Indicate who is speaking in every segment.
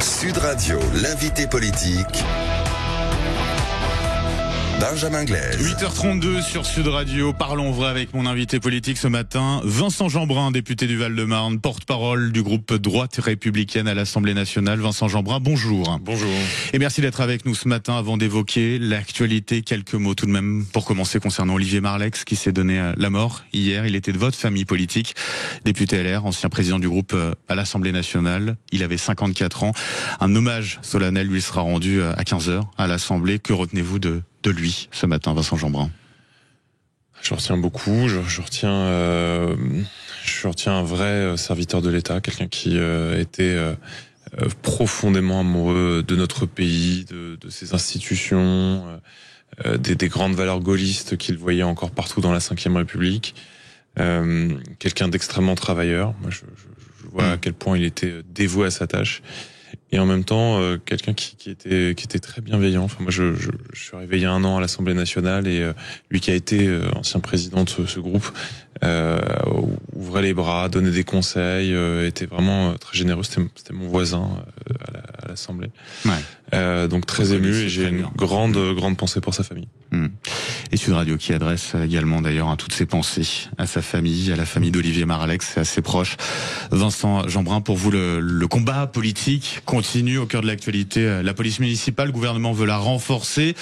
Speaker 1: Sud Radio, l'invité politique, Benjamin Glaise.
Speaker 2: 8h32 sur Sud Radio. Parlons vrai avec mon invité politique ce matin, Vincent Jeanbrun, député du Val-de-Marne, porte-parole du groupe Droite républicaine à l'Assemblée nationale. Vincent Jeanbrun, bonjour.
Speaker 3: Bonjour.
Speaker 2: Et merci d'être avec nous ce matin. Avant d'évoquer l'actualité, quelques mots tout de même pour commencer concernant Olivier Marleix qui s'est donné la mort hier. Il était de votre famille politique, député LR, ancien président du groupe à l'Assemblée nationale. Il avait 54 ans. Un hommage solennel lui sera rendu à 15h à l'Assemblée. Que retenez-vous de lui ce matin, Vincent Jeanbrun?
Speaker 3: Je retiens beaucoup. Je retiens un vrai serviteur de l'État, quelqu'un qui était profondément amoureux de notre pays, de ses institutions, des grandes valeurs gaullistes qu'il voyait encore partout dans la Ve République. Quelqu'un d'extrêmement travailleur. Moi, je vois à quel point il était dévoué à sa tâche. Et en même temps, quelqu'un qui était très bienveillant. Enfin, moi, je suis arrivé il y a 1 an à l'Assemblée nationale et lui qui a été ancien président de ce groupe ouvrait les bras, donnait des conseils, était vraiment très généreux. C'était mon voisin à l'Assemblée. Ouais. Donc très ému et j'ai une grande pensée pour sa famille.
Speaker 2: Et Sud Radio qui adresse également d'ailleurs toutes ses pensées à sa famille, à la famille d'Olivier Marleix, à ses proches. Vincent Jeanbrun, pour vous le combat politique continue au cœur de l'actualité. La police municipale, le gouvernement veut la renforcer.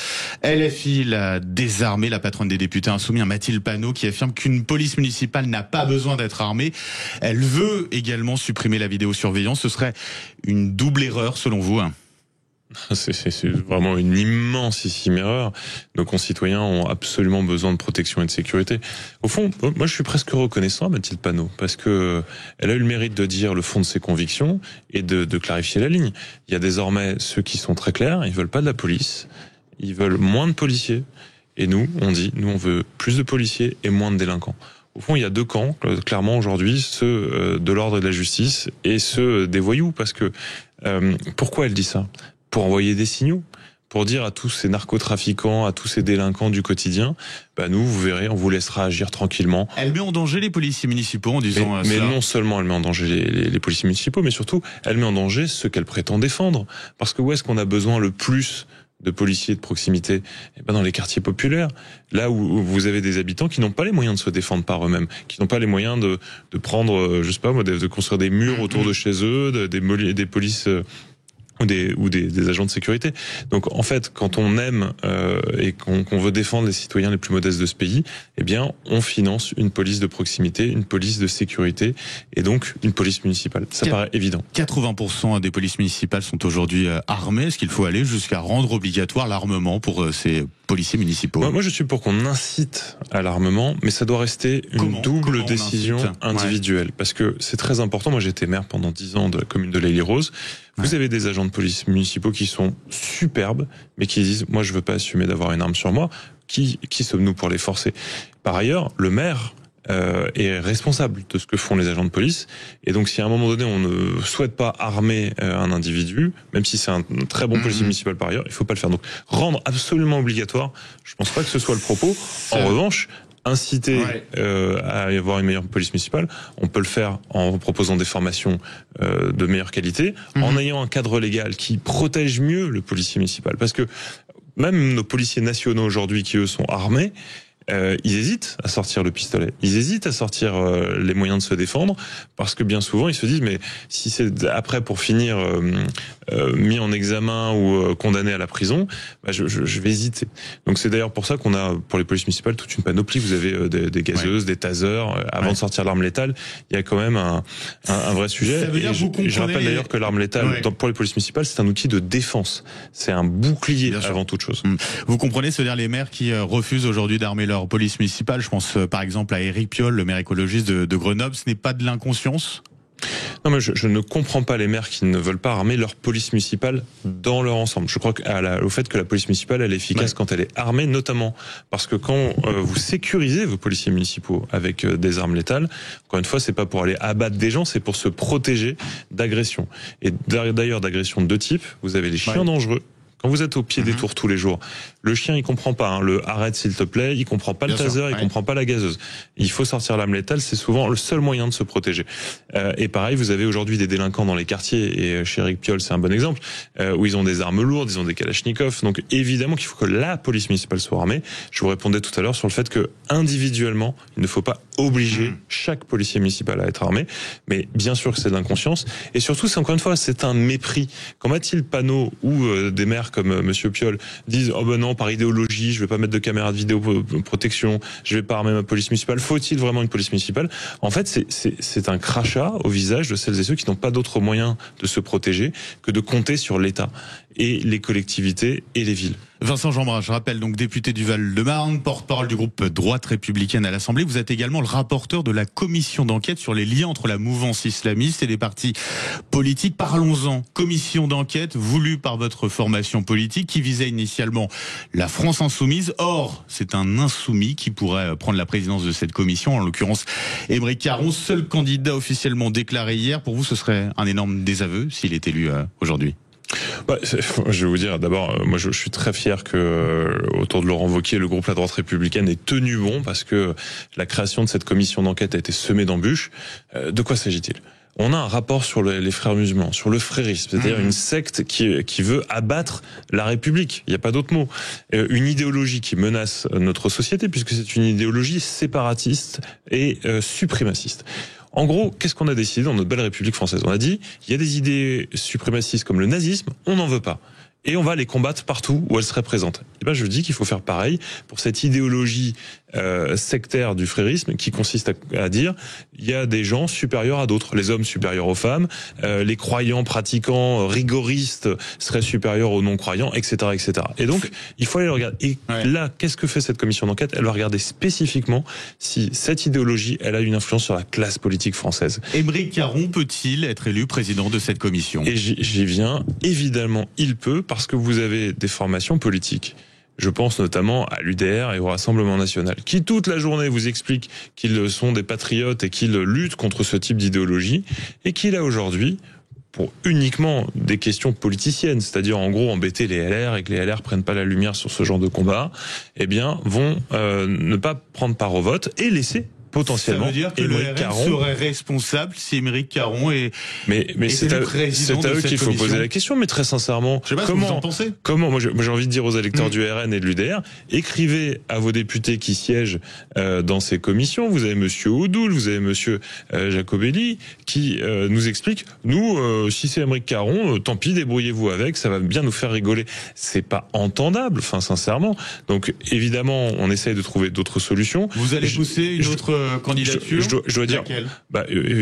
Speaker 2: LFI l'a désarmée, la patronne des députés insoumis, Mathilde Panot, qui affirme qu'une police municipale n'a pas besoin d'être armée. Elle veut également supprimer la vidéosurveillance. Ce serait une double erreur selon vous?
Speaker 3: C'est vraiment une immensissime erreur. Nos concitoyens ont absolument besoin de protection et de sécurité. Au fond, moi je suis presque reconnaissant à Mathilde Panot, parce que elle a eu le mérite de dire le fond de ses convictions et de clarifier la ligne. Il y a désormais ceux qui sont très clairs, ils veulent pas de la police, ils veulent moins de policiers. Et nous, on veut plus de policiers et moins de délinquants. Au fond, il y a 2 camps, clairement aujourd'hui, ceux de l'ordre et de la justice et ceux des voyous. Parce que pourquoi elle dit ça? Pour envoyer des signaux, pour dire à tous ces narcotrafiquants, à tous ces délinquants du quotidien, nous, vous verrez, on vous laissera agir tranquillement.
Speaker 2: Elle met en danger les policiers municipaux en disant
Speaker 3: mais non seulement elle met en danger les policiers municipaux, mais surtout, elle met en danger ceux qu'elle prétend défendre. Parce que où est-ce qu'on a besoin le plus de policiers de proximité? Dans les quartiers populaires, là où vous avez des habitants qui n'ont pas les moyens de se défendre par eux-mêmes, qui n'ont pas les moyens de prendre, je sais pas moi, de construire des murs autour de chez eux, des polices ou des agents de sécurité. Donc en fait, quand on aime et qu'on veut défendre les citoyens les plus modestes de ce pays, on finance une police de proximité, une police de sécurité et donc une police municipale. Ça paraît évident.
Speaker 2: 80% des polices municipales sont aujourd'hui armées. Est-ce qu'il faut aller jusqu'à rendre obligatoire l'armement pour ces policiers municipaux?
Speaker 3: Moi je suis pour qu'on incite à l'armement, mais ça doit rester une double décision individuelle. Parce que c'est très important. Moi j'ai été maire pendant 10 ans de la commune de l'Haÿ-les-Roses. Vous avez des agents de police municipaux qui sont superbes, mais qui disent « moi je veux pas assumer d'avoir une arme sur moi ». Qui sommes-nous pour les forcer? Par ailleurs, le maire est responsable de ce que font les agents de police. Et donc si à un moment donné on ne souhaite pas armer un individu, même si c'est un très bon policier municipal par ailleurs, il faut pas le faire. Donc rendre absolument obligatoire, je pense pas que ce soit le propos. En revanche, inciter à y avoir une meilleure police municipale, on peut le faire en proposant des formations de meilleure qualité, en ayant un cadre légal qui protège mieux le policier municipal. Parce que même nos policiers nationaux aujourd'hui qui eux sont armés, ils hésitent à sortir le pistolet, ils hésitent à sortir les moyens de se défendre, parce que bien souvent ils se disent mais si c'est après pour finir mis en examen ou condamné à la prison, je vais hésiter. Donc c'est d'ailleurs pour ça qu'on a pour les polices municipales toute une panoplie. Vous avez des gazeuses, des tasers. Avant de sortir l'arme létale, il y a quand même un vrai sujet.
Speaker 2: Ça veut dire
Speaker 3: je rappelle d'ailleurs que l'arme létale pour les polices municipales c'est un outil de défense, c'est un bouclier avant toute chose.
Speaker 2: Vous comprenez, c'est-à-dire les maires qui refusent aujourd'hui d'armer leur police municipale. Je pense par exemple à Éric Piolle, le maire écologiste de Grenoble. Ce n'est pas de l'inconscience?
Speaker 3: Non, mais je ne comprends pas les maires qui ne veulent pas armer leur police municipale dans leur ensemble. Je crois au fait que la police municipale, elle est efficace quand elle est armée, notamment parce que quand vous sécurisez vos policiers municipaux avec des armes létales, encore une fois, c'est pas pour aller abattre des gens, c'est pour se protéger d'agressions. Et d'ailleurs, d'agressions de 2 types. Vous avez les chiens dangereux, Quand vous êtes au pied des tours tous les jours, le chien, il comprend pas, hein, le arrête s'il te plaît, il comprend pas le taser, il comprend pas la gazeuse. Il faut sortir l'arme létale, c'est souvent le seul moyen de se protéger. Et pareil, vous avez aujourd'hui des délinquants dans les quartiers, et chez Éric Piolle, c'est un bon exemple, où ils ont des armes lourdes, ils ont des kalachnikovs. Donc évidemment qu'il faut que la police municipale soit armée. Je vous répondais tout à l'heure sur le fait que individuellement, il ne faut pas obliger chaque policier municipal à être armé, mais bien sûr que c'est de l'inconscience. Et surtout, c'est encore une fois, c'est un mépris. Quand Mathilde Panot ou des maires comme Monsieur Piolle disent « Oh ben non, par idéologie, je vais pas mettre de caméras de vidéoprotection, je vais pas armer ma police municipale. Faut-il vraiment une police municipale ?» En fait, c'est un crachat au visage de celles et ceux qui n'ont pas d'autre moyen de se protéger que de compter sur l'État et les collectivités et les villes.
Speaker 2: Vincent Jeanbrun, je rappelle, donc député du Val-de-Marne, porte-parole du groupe Droite Républicaine à l'Assemblée. Vous êtes également le rapporteur de la commission d'enquête sur les liens entre la mouvance islamiste et les partis politiques. Parlons-en. Commission d'enquête voulue par votre formation politique qui visait initialement la France insoumise. Or, c'est un insoumis qui pourrait prendre la présidence de cette commission, en l'occurrence Aymeric Caron, seul candidat officiellement déclaré hier. Pour vous, ce serait un énorme désaveu s'il est élu aujourd'hui.
Speaker 3: Je vais vous dire, d'abord, moi je suis très fier que autour de Laurent Wauquiez, le groupe La Droite Républicaine ait tenu bon, parce que la création de cette commission d'enquête a été semée d'embûches. De quoi s'agit-il ? On a un rapport sur les frères musulmans, sur le frérisme, c'est-à-dire une secte qui veut abattre la République. Il n'y a pas d'autre mot. Une idéologie qui menace notre société, puisque c'est une idéologie séparatiste et suprémaciste. En gros, qu'est-ce qu'on a décidé dans notre belle République française ? On a dit, il y a des idées suprémacistes comme le nazisme, on n'en veut pas. Et on va les combattre partout où elles seraient présentes. Et ben, je dis qu'il faut faire pareil pour cette idéologie sectaire du frérisme qui consiste à dire il y a des gens supérieurs à d'autres, les hommes supérieurs aux femmes, les croyants pratiquants rigoristes seraient supérieurs aux non-croyants, etc., etc. Et donc il faut aller le regarder. Et là, qu'est-ce que fait cette commission d'enquête ? Elle va regarder spécifiquement si cette idéologie, elle a une influence sur la classe politique française.
Speaker 2: Aymeric Caron peut-il être élu président de cette commission ?
Speaker 3: Et j'y viens. Évidemment, il peut, parce que vous avez des formations politiques. Je pense notamment à l'UDR et au Rassemblement National, qui toute la journée vous expliquent qu'ils sont des patriotes et qu'ils luttent contre ce type d'idéologie, et qui là aujourd'hui, pour uniquement des questions politiciennes, c'est-à-dire en gros embêter les LR et que les LR prennent pas la lumière sur ce genre de combat, eh bien vont ne pas prendre part au vote et laisser potentiellement.
Speaker 2: Ça veut dire que le RN serait responsable si Aymeric Caron est.
Speaker 3: Mais c'est à eux qu'il faut poser la question. Mais très sincèrement,
Speaker 2: je sais pas ce que vous en pensez.
Speaker 3: Moi j'ai envie de dire aux électeurs du RN et de l'UDR, écrivez à vos députés qui siègent dans ces commissions. Vous avez Monsieur Odoul, vous avez Monsieur Jacobelli qui nous explique. Nous, si c'est Aymeric Caron, tant pis, débrouillez-vous avec. Ça va bien nous faire rigoler. C'est pas entendable. Enfin, sincèrement. Donc évidemment, on essaye de trouver d'autres solutions.
Speaker 2: Vous allez pousser une autre candidature.
Speaker 3: Je dois dire,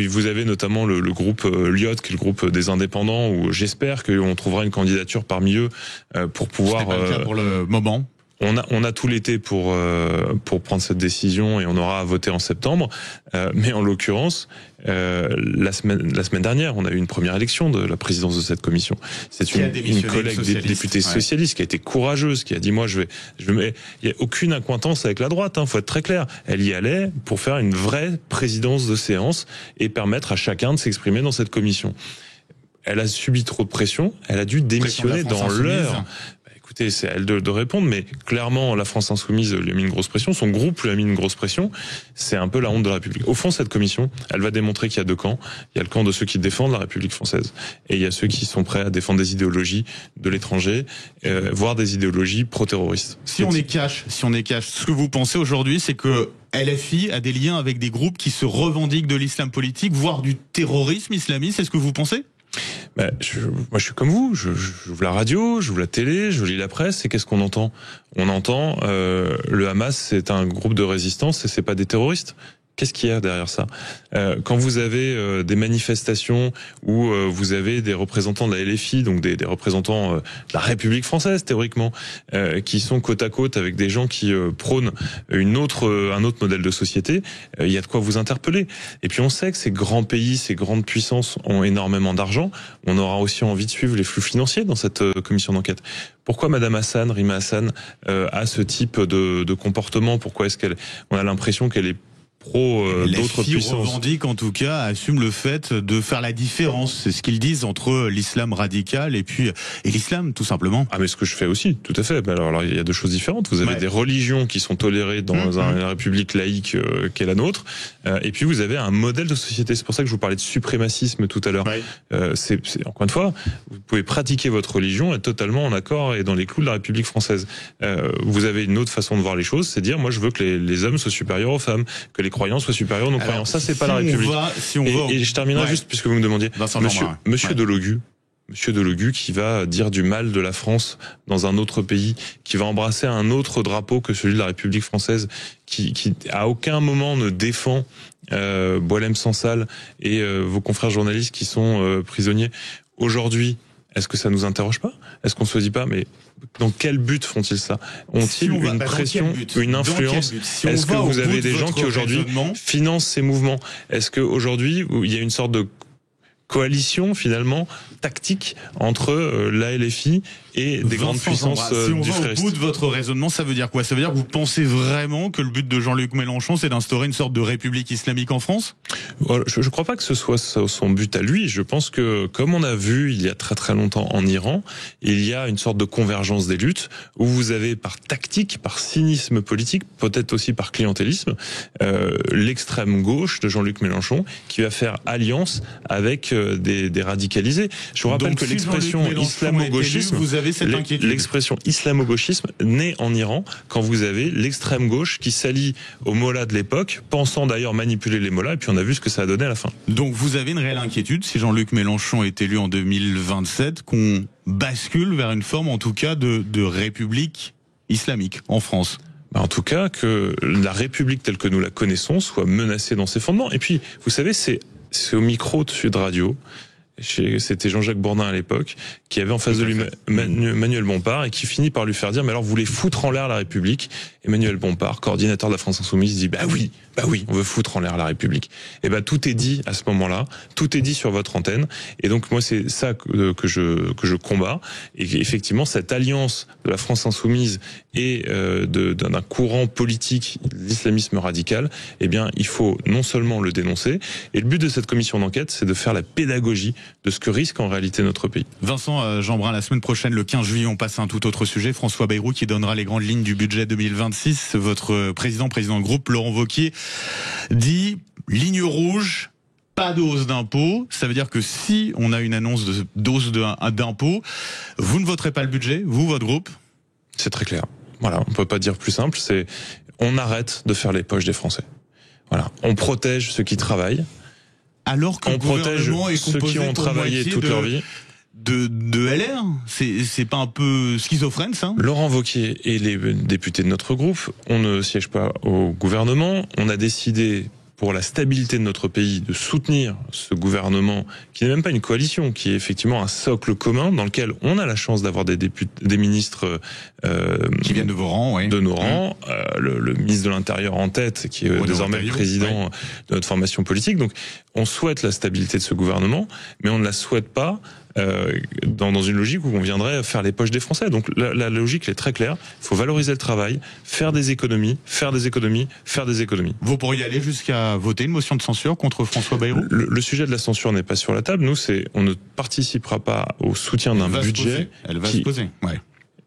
Speaker 3: vous avez notamment le groupe Lyot, qui est le groupe des indépendants, où j'espère qu'on trouvera une candidature parmi eux pour pouvoir.
Speaker 2: C'est pas le cas pour le moment.
Speaker 3: On a tout l'été pour prendre cette décision et on aura à voter en septembre. Mais en l'occurrence, la semaine dernière, on a eu une première élection de la présidence de cette commission. C'est une collègue députée socialiste qui a été courageuse, qui a dit moi il y a aucune accointance avec la droite, faut être très clair. Elle y allait pour faire une vraie présidence de séance et permettre à chacun de s'exprimer dans cette commission. Elle a subi trop de pression, elle a dû démissionner dans l'heure. Écoutez, c'est à elle de répondre, mais clairement, la France Insoumise lui a mis une grosse pression, son groupe lui a mis une grosse pression, c'est un peu la honte de la République. Au fond, cette commission, elle va démontrer qu'il y a deux camps. Il y a le camp de ceux qui défendent la République française, et il y a ceux qui sont prêts à défendre des idéologies de l'étranger, voire des idéologies pro-terroristes.
Speaker 2: Si on est cash, ce que vous pensez aujourd'hui, c'est que LFI a des liens avec des groupes qui se revendiquent de l'islam politique, voire du terrorisme islamiste, c'est ce que vous pensez ?
Speaker 3: Moi je suis comme vous, j'ouvre la radio, j'ouvre la télé, je lis la presse, et qu'est-ce qu'on entend ? On entend le Hamas, c'est un groupe de résistance et c'est pas des terroristes. Qu'est-ce qu'il y a derrière ça ? Quand vous avez des manifestations où vous avez des représentants de la LFI, donc des représentants de la République française théoriquement, qui sont côte à côte avec des gens qui prônent un autre modèle de société, il y a de quoi vous interpeller. Et puis on sait que ces grands pays, ces grandes puissances ont énormément d'argent. On aura aussi envie de suivre les flux financiers dans cette commission d'enquête. Pourquoi Madame Hassan, Rima Hassan, a ce type de comportement ? Pourquoi est-ce on a l'impression qu'elle est pro d'autres puissances.
Speaker 2: Revendiquent en tout cas, assument le fait de faire la différence. C'est ce qu'ils disent entre l'islam radical et l'islam, tout simplement.
Speaker 3: Ah, mais ce que je fais aussi, tout à fait. Alors il y a deux choses différentes. Vous avez des religions qui sont tolérées dans une république laïque qui est la nôtre, et puis vous avez un modèle de société. C'est pour ça que je vous parlais de suprémacisme tout à l'heure. C'est encore une fois, vous pouvez pratiquer votre religion, être totalement en accord et dans les clous de la République française. Vous avez une autre façon de voir les choses, c'est dire moi je veux que les hommes soient supérieurs aux femmes, que les croyants soient supérieurs aux non-croyants. Ça, c'est pas la République. Et je terminerai juste, puisque vous me demandiez, Monsieur Delogu qui va dire du mal de la France dans un autre pays, qui va embrasser un autre drapeau que celui de la République française, qui à aucun moment ne défend Boualem Sansal et vos confrères journalistes qui sont prisonniers. Aujourd'hui, est-ce que ça nous interroge pas? Est-ce qu'on se dit pas, mais dans quel but font-ils ça? Ont-ils une pression, une influence? Est-ce que vous avez des gens qui aujourd'hui financent ces mouvements? Est-ce qu'aujourd'hui, il y a une sorte de coalition finalement tactique entre la LFI et des grandes puissances du
Speaker 2: frériste? Si on va au bout de votre raisonnement, ça veut dire quoi? Ça veut dire que vous pensez vraiment que le but de Jean-Luc Mélenchon, c'est d'instaurer une sorte de république islamique en France?
Speaker 3: Je ne crois pas que ce soit son but à lui. Je pense que, comme on a vu il y a très très longtemps en Iran, il y a une sorte de convergence des luttes où vous avez par tactique, par cynisme politique, peut-être aussi par clientélisme, l'extrême gauche de Jean-Luc Mélenchon qui va faire alliance avec des radicalisés. Je vous rappelle que l'expression islamo-gauchisme, l'expression islamo-gauchisme naît en Iran quand vous avez l'extrême gauche qui s'allie aux mollahs de l'époque, pensant d'ailleurs manipuler les mollahs, et puis on a vu ce que ça a donné à la fin.
Speaker 2: Donc vous avez une réelle inquiétude, si Jean-Luc Mélenchon est élu en 2027, qu'on bascule vers une forme en tout cas de république islamique en France?
Speaker 3: En tout cas, que la République telle que nous la connaissons soit menacée dans ses fondements. Et puis, vous savez, c'est au micro de Sud Radio, c'était Jean-Jacques Bourdin à l'époque, qui avait en face de lui Manuel Bompard et qui finit par lui faire dire, mais alors vous voulez foutre en l'air la République? Emmanuel Bompard, coordinateur de la France Insoumise, dit bah oui, on veut foutre en l'air la République. Et tout est dit à ce moment-là, tout est dit sur votre antenne. Et donc moi c'est ça que je combats. Et effectivement cette alliance de la France Insoumise et d'un courant politique, l'islamisme radical, il faut non seulement le dénoncer. Et le but de cette commission d'enquête, c'est de faire la pédagogie de ce que risque en réalité notre pays.
Speaker 2: Vincent Jeanbrun, la semaine prochaine, le 15 juillet, on passe à un tout autre sujet. François Bayrou qui donnera les grandes lignes du budget 2026. Votre président de groupe, Laurent Wauquiez, dit ligne rouge, pas de hausse d'impôts. Ça veut dire que si on a une annonce d'hausse d'impôts, vous ne voterez pas le budget, vous, votre groupe?
Speaker 3: C'est très clair. Voilà, on peut pas dire plus simple, c'est on arrête de faire les poches des Français. Voilà, on protège ceux qui travaillent.
Speaker 2: Alors que
Speaker 3: on protège ceux qui ont travaillé toute leur vie.
Speaker 2: De LR, c'est pas un peu schizophrène ça?
Speaker 3: Laurent Wauquiez et les députés de notre groupe, on ne siège pas au gouvernement, on a décidé pour la stabilité de notre pays de soutenir ce gouvernement qui n'est même pas une coalition, qui est effectivement un socle commun dans lequel on a la chance d'avoir des ministres
Speaker 2: qui viennent de vos rangs,
Speaker 3: de nos rangs, le ministre de l'Intérieur en tête, qui est désormais le président de notre formation politique. Donc on souhaite la stabilité de ce gouvernement, mais on ne la souhaite pas dans une logique où on viendrait faire les poches des Français. Donc la logique elle est très claire, il faut valoriser le travail, faire des économies, faire des économies, faire des économies.
Speaker 2: Vous pourriez aller jusqu'à voter une motion de censure contre François Bayrou?
Speaker 3: Le sujet de la censure n'est pas sur la table. Nous, on ne participera pas au soutien d'un budget.
Speaker 2: Elle va se poser. Ouais.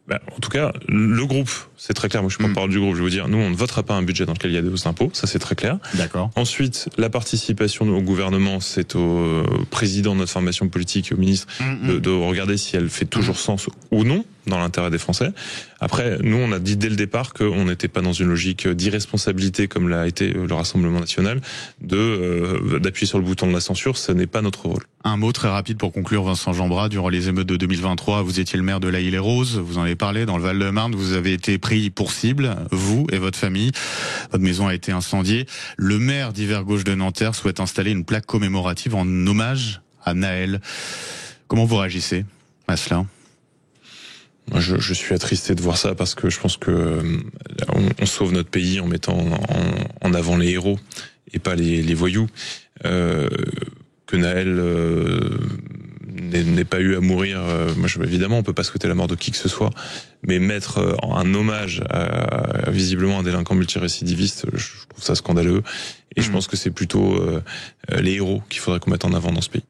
Speaker 3: En tout cas, le groupe, c'est très clair. Moi, je suis pas parole du groupe. Je vais vous dire, nous, on ne votera pas un budget dans lequel il y a des hausses d'impôts. Ça, c'est très clair.
Speaker 2: D'accord.
Speaker 3: Ensuite, la participation au gouvernement, c'est au président de notre formation politique et au ministre de regarder si elle fait toujours sens ou non dans l'intérêt des Français. Après, nous, on a dit dès le départ qu'on n'était pas dans une logique d'irresponsabilité comme l'a été le Rassemblement national, d'appuyer sur le bouton de la censure. Ce n'est pas notre rôle.
Speaker 2: Un mot très rapide pour conclure, Vincent Jeanbrun. Durant les émeutes de 2023, vous étiez le maire de La Île-et-Rose. Vous en avez parlé dans le Val-de-Marne. Vous avez été pris pour cible, vous et votre famille. Votre maison a été incendiée. Le maire d'Hiver Gauche de Nanterre souhaite installer une plaque commémorative en hommage à Naël. Comment vous réagissez à cela?
Speaker 3: Moi, je suis attristé de voir ça parce que je pense que on sauve notre pays en mettant en avant les héros et pas les voyous. Que Naël n'ait pas eu à mourir. Évidemment, on peut pas souhaiter la mort de qui que ce soit, mais mettre un hommage à visiblement un délinquant multirécidiviste, je trouve ça scandaleux. Et je pense que c'est plutôt les héros qu'il faudrait qu'on mette en avant dans ce pays.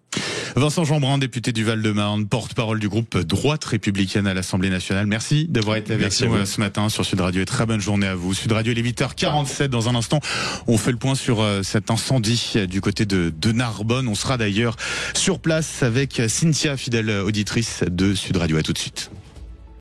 Speaker 2: Vincent Jeanbrun, député du Val-de-Marne, porte-parole du groupe Droite Républicaine à l'Assemblée nationale. Merci d'avoir été avec nous ce matin sur Sud Radio et très bonne journée à vous. Sud Radio, il est 8h47. Dans un instant, on fait le point sur cet incendie du côté de Narbonne. On sera d'ailleurs sur place avec Cynthia, fidèle auditrice de Sud Radio. À tout de suite.